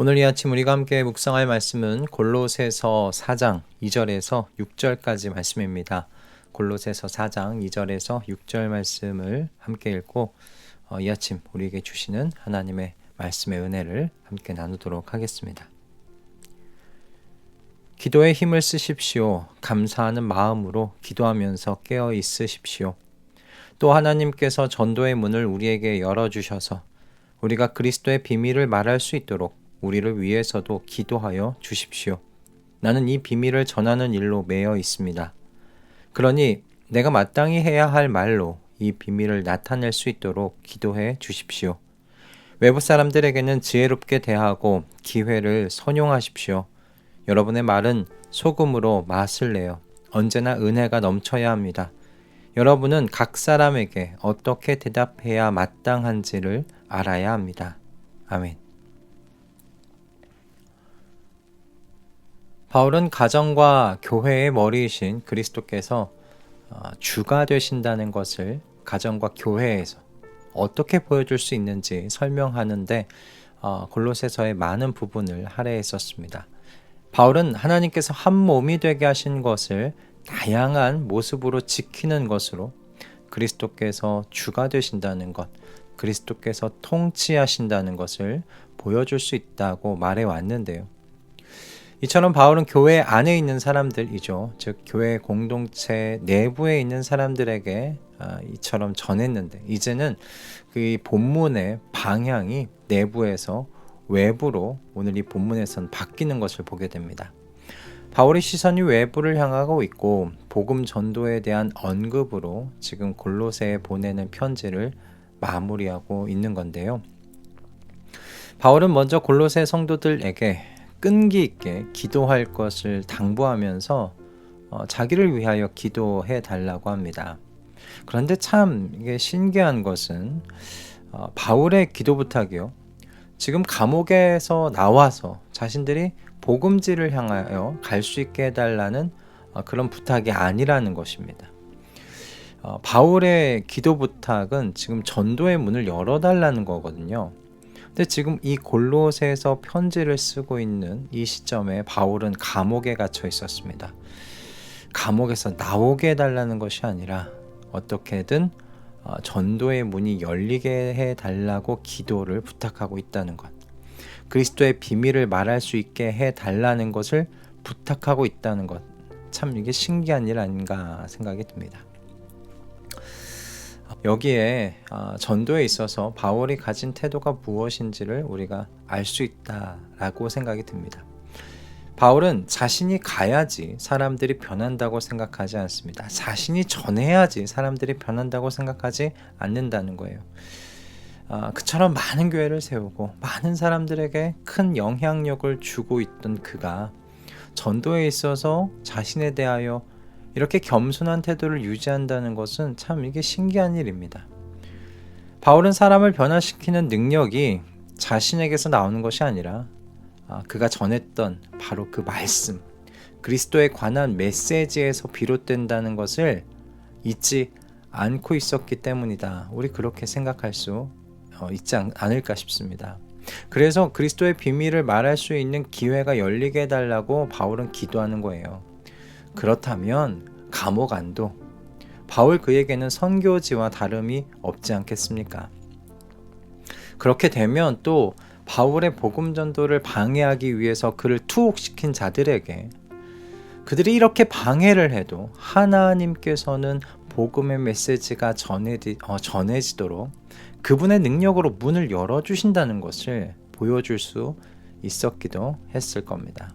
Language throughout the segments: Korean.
오늘 이 아침 우리가 함께 묵상할 말씀은 골로새서 4장 2절에서 6절까지 말씀입니다. 골로새서 4장 2절에서 6절 말씀을 함께 읽고 이 아침 우리에게 주시는 하나님의 말씀의 은혜를 함께 나누도록 하겠습니다. 기도에 힘을 쓰십시오. 감사하는 마음으로 기도하면서 깨어 있으십시오. 또 하나님께서 전도의 문을 우리에게 열어주셔서 우리가 그리스도의 비밀을 말할 수 있도록 우리를 위해서도 기도하여 주십시오. 나는 이 비밀을 전하는 일로 매여 있습니다. 그러니 내가 마땅히 해야 할 말로 이 비밀을 나타낼 수 있도록 기도해 주십시오. 외부 사람들에게는 지혜롭게 대하고 기회를 선용하십시오. 여러분의 말은 소금으로 맛을 내어 언제나 은혜가 넘쳐야 합니다. 여러분은 각 사람에게 어떻게 대답해야 마땅한지를 알아야 합니다. 아멘. 바울은 가정과 교회의 머리이신 그리스도께서 주가 되신다는 것을 가정과 교회에서 어떻게 보여줄 수 있는지 설명하는데 골로새서의 많은 부분을 할애했었습니다. 바울은 하나님께서 한 몸이 되게 하신 것을 다양한 모습으로 지키는 것으로 그리스도께서 주가 되신다는 것, 그리스도께서 통치하신다는 것을 보여줄 수 있다고 말해왔는데요. 이처럼 바울은 교회 안에 있는 사람들이죠. 즉 교회 공동체 내부에 있는 사람들에게 이처럼 전했는데 이제는 그 본문의 방향이 내부에서 외부로 오늘 이 본문에서는 바뀌는 것을 보게 됩니다. 바울의 시선이 외부를 향하고 있고 복음 전도에 대한 언급으로 지금 골로새에 보내는 편지를 마무리하고 있는 건데요. 바울은 먼저 골로새 성도들에게 끈기 있게 기도할 것을 당부하면서 자기를 위하여 기도해 달라고 합니다. 그런데 참 이게 신기한 것은 바울의 기도 부탁이요. 지금 감옥에서 나와서 자신들이 복음지를 향하여 갈 수 있게 해달라는 그런 부탁이 아니라는 것입니다. 바울의 기도 부탁은 지금 전도의 문을 열어달라는 거거든요. 근데 지금 이 골로새에서 편지를 쓰고 있는 이 시점에 바울은 감옥에 갇혀 있었습니다. 감옥에서 나오게 해달라는 것이 아니라 어떻게든 전도의 문이 열리게 해달라고 기도를 부탁하고 있다는 것. 그리스도의 비밀을 말할 수 있게 해달라는 것을 부탁하고 있다는 것. 참 이게 신기한 일 아닌가 생각이 듭니다. 여기에 전도에 있어서 바울이 가진 태도가 무엇인지를 우리가 알 수 있다라고 생각이 듭니다. 바울은 자신이 가야지 사람들이 변한다고 생각하지 않습니다. 자신이 전해야지 사람들이 변한다고 생각하지 않는다는 거예요. 그처럼 많은 교회를 세우고 많은 사람들에게 큰 영향력을 주고 있던 그가 전도에 있어서 자신에 대하여 이렇게 겸손한 태도를 유지한다는 것은 참 이게 신기한 일입니다. 바울은 사람을 변화시키는 능력이 자신에게서 나오는 것이 아니라 그가 전했던 바로 그 말씀, 그리스도에 관한 메시지에서 비롯된다는 것을 잊지 않고 있었기 때문이다. 우리 그렇게 생각할 수 있지 않을까 싶습니다. 그래서 그리스도의 비밀을 말할 수 있는 기회가 열리게 해달라고 바울은 기도하는 거예요. 그렇다면 감옥 안도 바울 그에게는 선교지와 다름이 없지 않겠습니까? 그렇게 되면 또 바울의 복음 전도를 방해하기 위해서 그를 투옥시킨 자들에게 그들이 이렇게 방해를 해도 하나님께서는 복음의 메시지가 전해지도록 그분의 능력으로 문을 열어주신다는 것을 보여줄 수 있었기도 했을 겁니다.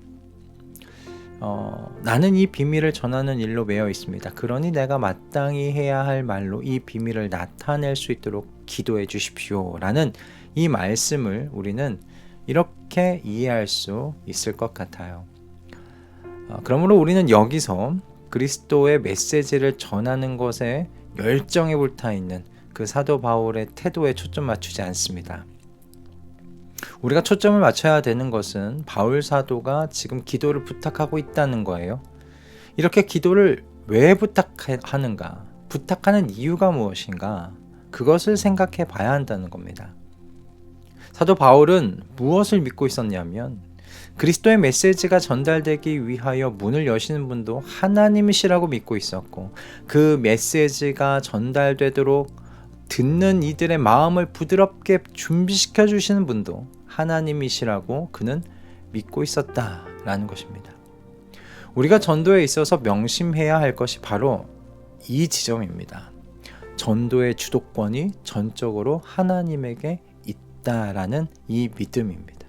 나는 이 비밀을 전하는 일로 매여 있습니다. 그러니 내가 마땅히 해야 할 말로 이 비밀을 나타낼 수 있도록 기도해 주십시오. 라는 이 말씀을 우리는 이렇게 이해할 수 있을 것 같아요. 그러므로 우리는 여기서 그리스도의 메시지를 전하는 것에 열정에 불타 있는 그 사도 바울의 태도에 초점 맞추지 않습니다. 우리가 초점을 맞춰야 되는 것은 바울 사도가 지금 기도를 부탁하고 있다는 거예요. 이렇게 기도를 왜 부탁하는가? 부탁하는 이유가 무엇인가? 그것을 생각해 봐야 한다는 겁니다. 사도 바울은 무엇을 믿고 있었냐면 그리스도의 메시지가 전달되기 위하여 문을 여시는 분도 하나님이시라고 믿고 있었고, 그 메시지가 전달되도록 듣는 이들의 마음을 부드럽게 준비시켜 주시는 분도 하나님이시라고 그는 믿고 있었다라는 것입니다. 우리가 전도에 있어서 명심해야 할 것이 바로 이 지점입니다. 전도의 주도권이 전적으로 하나님에게 있다라는 이 믿음입니다.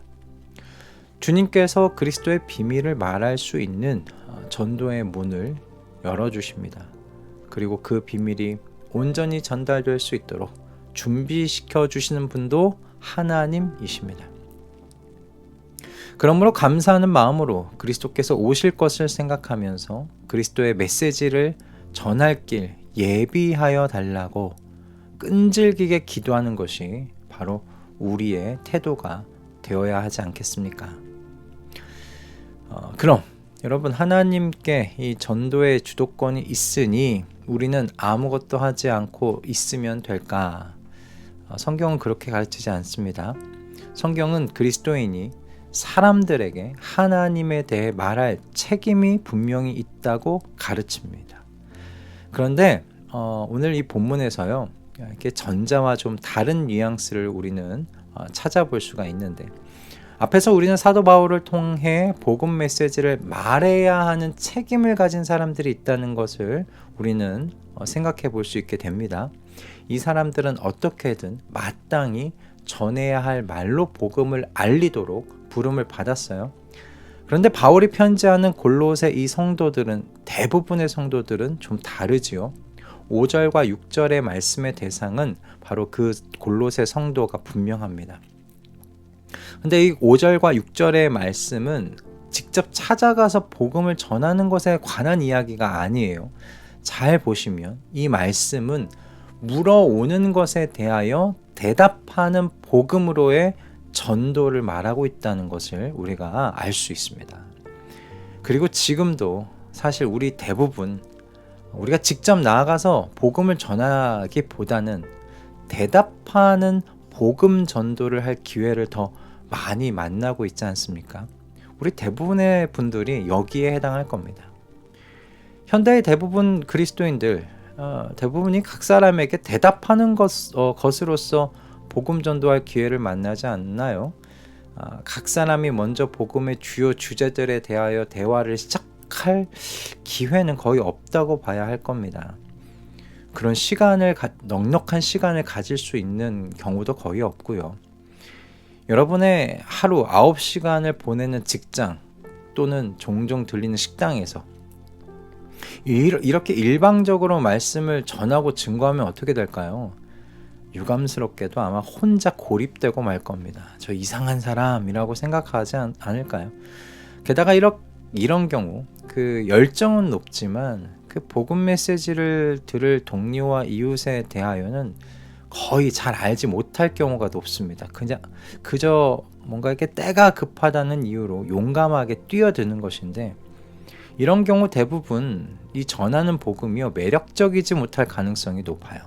주님께서 그리스도의 비밀을 말할 수 있는 전도의 문을 열어주십니다. 그리고 그 비밀이 온전히 전달될 수 있도록 준비시켜 주시는 분도 하나님이십니다. 그러므로 감사하는 마음으로 그리스도께서 오실 것을 생각하면서 그리스도의 메시지를 전할 길 예비하여 달라고 끈질기게 기도하는 것이 바로 우리의 태도가 되어야 하지 않겠습니까? 그럼 여러분, 하나님께 이 전도의 주도권이 있으니 우리는 아무것도 하지 않고 있으면 될까? 성경은 그렇게 가르치지 않습니다. 성경은 그리스도인이 사람들에게 하나님에 대해 말할 책임이 분명히 있다고 가르칩니다. 그런데 오늘 이 본문에서요, 이렇게 전자와 좀 다른 뉘앙스를 우리는 찾아볼 수가 있는데, 앞에서 우리는 사도 바울을 통해 복음 메시지를 말해야 하는 책임을 가진 사람들이 있다는 것을 우리는 생각해 볼 수 있게 됩니다. 이 사람들은 어떻게든 마땅히 전해야 할 말로 복음을 알리도록 부름을 받았어요. 그런데 바울이 편지하는 골로새 이 성도들은, 대부분의 성도들은 좀 다르지요. 5절과 6절의 말씀의 대상은 바로 그 골로새 성도가 분명합니다. 근데 이 5절과 6절의 말씀은 직접 찾아가서 복음을 전하는 것에 관한 이야기가 아니에요. 잘 보시면 이 말씀은 물어오는 것에 대하여 대답하는 복음으로의 전도를 말하고 있다는 것을 우리가 알 수 있습니다. 그리고 지금도 사실 우리 대부분 우리가 직접 나아가서 복음을 전하기보다는 대답하는 복음 전도를 할 기회를 더 많이 만나고 있지 않습니까? 우리 대부분의 분들이 여기에 해당할 겁니다. 현대의 대부분 그리스도인들 대부분이 각 사람에게 대답하는 것으로서 복음 전도할 기회를 만나지 않나요? 각 사람이 먼저 복음의 주요 주제들에 대하여 대화를 시작할 기회는 거의 없다고 봐야 할 겁니다. 그런 넉넉한 시간을 가질 수 있는 경우도 거의 없고요. 여러분의 하루 9시간을 보내는 직장 또는 종종 들리는 식당에서 이렇게 일방적으로 말씀을 전하고 증거하면 어떻게 될까요? 유감스럽게도 아마 혼자 고립되고 말 겁니다. 저 이상한 사람이라고 생각하지 않을까요? 게다가 이런 경우 그 열정은 높지만 그 복음 메시지를 들을 동료와 이웃에 대하여는 거의 잘 알지 못할 경우가 높습니다. 그저 뭔가 이렇게 때가 급하다는 이유로 용감하게 뛰어드는 것인데, 이런 경우 대부분 이 전하는 복음이요, 매력적이지 못할 가능성이 높아요.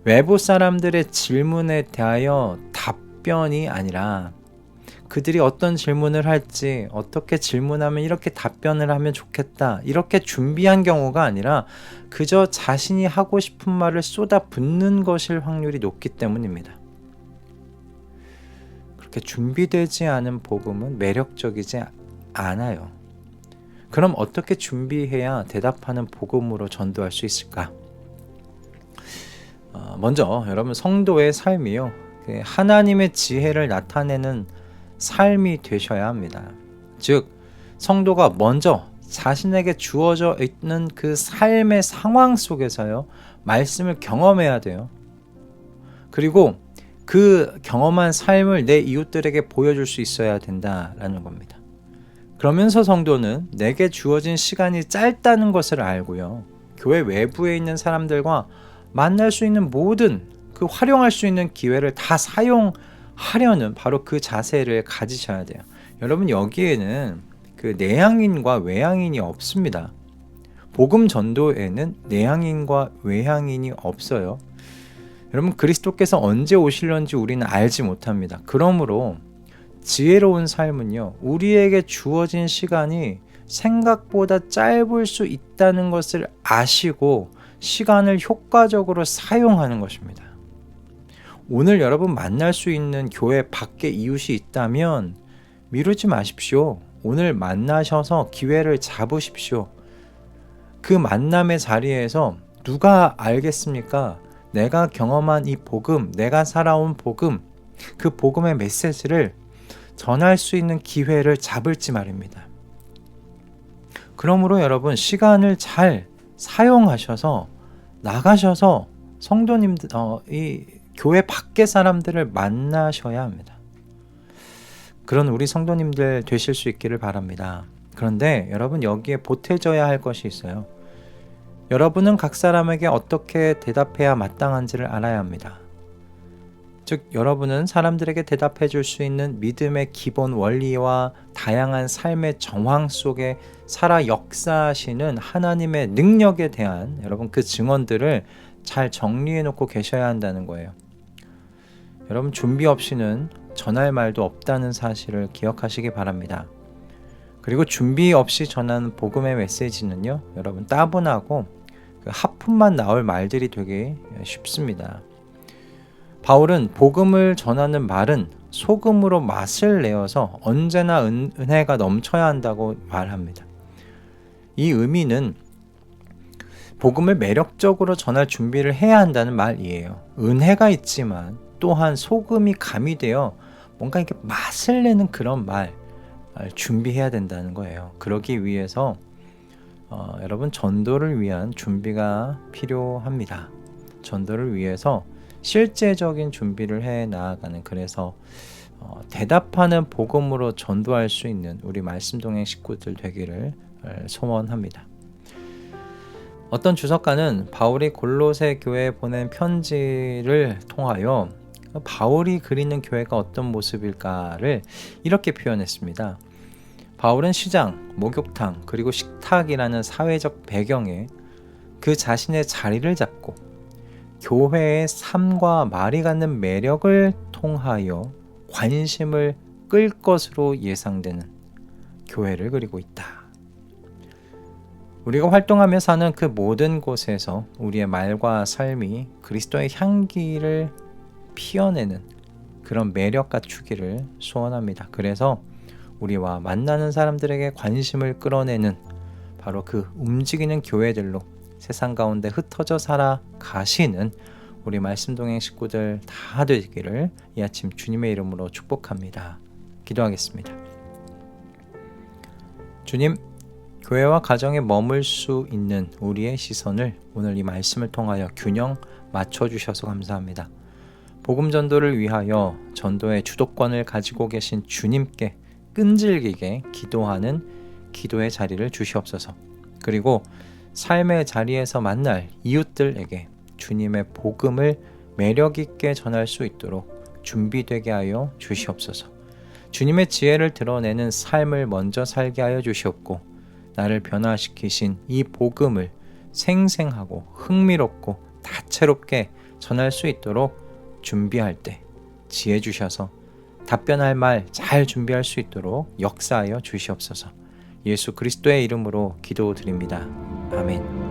외부 사람들의 질문에 대하여 답변이 아니라 그들이 어떤 질문을 할지, 어떻게 질문하면 이렇게 답변을 하면 좋겠다, 이렇게 준비한 경우가 아니라 그저 자신이 하고 싶은 말을 쏟아붓는 것일 확률이 높기 때문입니다. 그렇게 준비되지 않은 복음은 매력적이지 않아요. 그럼 어떻게 준비해야 대답하는 복음으로 전도할 수 있을까? 먼저 여러분, 성도의 삶이요, 하나님의 지혜를 나타내는 삶이 되셔야 합니다. 즉, 성도가 먼저 자신에게 주어져 있는 그 삶의 상황 속에서요, 말씀을 경험해야 돼요. 그리고 그 경험한 삶을 내 이웃들에게 보여줄 수 있어야 된다라는 겁니다. 그러면서 성도는 내게 주어진 시간이 짧다는 것을 알고요, 교회 외부에 있는 사람들과 만날 수 있는 모든 그 활용할 수 있는 기회를 다 사용하려는 바로 그 자세를 가지셔야 돼요. 여러분, 여기에는 그 내향인과 외향인이 없습니다. 복음 전도에는 내향인과 외향인이 없어요. 여러분, 그리스도께서 언제 오실런지 우리는 알지 못합니다. 그러므로 지혜로운 삶은요, 우리에게 주어진 시간이 생각보다 짧을 수 있다는 것을 아시고 시간을 효과적으로 사용하는 것입니다. 오늘 여러분 만날 수 있는 교회 밖에 이웃이 있다면 미루지 마십시오. 오늘 만나셔서 기회를 잡으십시오. 그 만남의 자리에서 누가 알겠습니까? 내가 경험한 이 복음, 내가 살아온 복음, 그 복음의 메시지를 전할 수 있는 기회를 잡을지 말입니다. 그러므로 여러분, 시간을 잘 사용하셔서 나가셔서 성도님들, 이 교회 밖의 사람들을 만나셔야 합니다. 그런 우리 성도님들 되실 수 있기를 바랍니다. 그런데 여러분, 여기에 보태져야 할 것이 있어요. 여러분은 각 사람에게 어떻게 대답해야 마땅한지를 알아야 합니다. 즉, 여러분은 사람들에게 대답해 줄 수 있는 믿음의 기본 원리와 다양한 삶의 정황 속에 살아 역사하시는 하나님의 능력에 대한 여러분 그 증언들을 잘 정리해 놓고 계셔야 한다는 거예요. 여러분, 준비 없이는 전할 말도 없다는 사실을 기억하시기 바랍니다. 그리고 준비 없이 전하는 복음의 메시지는요, 여러분 따분하고 그 하품만 나올 말들이 되게 쉽습니다. 바울은 복음을 전하는 말은 소금으로 맛을 내어서 언제나 은혜가 넘쳐야 한다고 말합니다. 이 의미는 복음을 매력적으로 전할 준비를 해야 한다는 말이에요. 은혜가 있지만 또한 소금이 가미되어 뭔가 이렇게 맛을 내는 그런 말 준비해야 된다는 거예요. 그러기 위해서 여러분, 전도를 위한 준비가 필요합니다. 전도를 위해서 실제적인 준비를 해 나아가는, 그래서 대답하는 복음으로 전도할 수 있는 우리 말씀동행 식구들 되기를 소원합니다. 어떤 주석가는 바울이 골로새 교회에 보낸 편지를 통하여 바울이 그리는 교회가 어떤 모습일까를 이렇게 표현했습니다. 바울은 시장, 목욕탕, 그리고 식탁이라는 사회적 배경에 그 자신의 자리를 잡고 교회의 삶과 말이 갖는 매력을 통하여 관심을 끌 것으로 예상되는 교회를 그리고 있다. 우리가 활동하며 사는 그 모든 곳에서 우리의 말과 삶이 그리스도의 향기를 피어내는 그런 매력 갖추기를 소원합니다. 그래서 우리와 만나는 사람들에게 관심을 끌어내는 바로 그 움직이는 교회들로 세상 가운데 흩어져 살아가시는 우리 말씀동행 식구들 다 되기를 이 아침 주님의 이름으로 축복합니다. 기도하겠습니다. 주님, 교회와 가정에 머물 수 있는 우리의 시선을 오늘 이 말씀을 통하여 균형 맞춰주셔서 감사합니다. 복음 전도를 위하여 전도의 주도권을 가지고 계신 주님께 끈질기게 기도하는 기도의 자리를 주시옵소서. 그리고 삶의 자리에서 만날 이웃들에게 주님의 복음을 매력 있게 전할 수 있도록 준비되게 하여 주시옵소서. 주님의 지혜를 드러내는 삶을 먼저 살게 하여 주시옵고, 나를 변화시키신 이 복음을 생생하고 흥미롭고 다채롭게 전할 수 있도록 준비할 때 지혜 주셔서 답변할 말 잘 준비할 수 있도록 역사하여 주시옵소서. 예수 그리스도의 이름으로 기도드립니다. 아멘.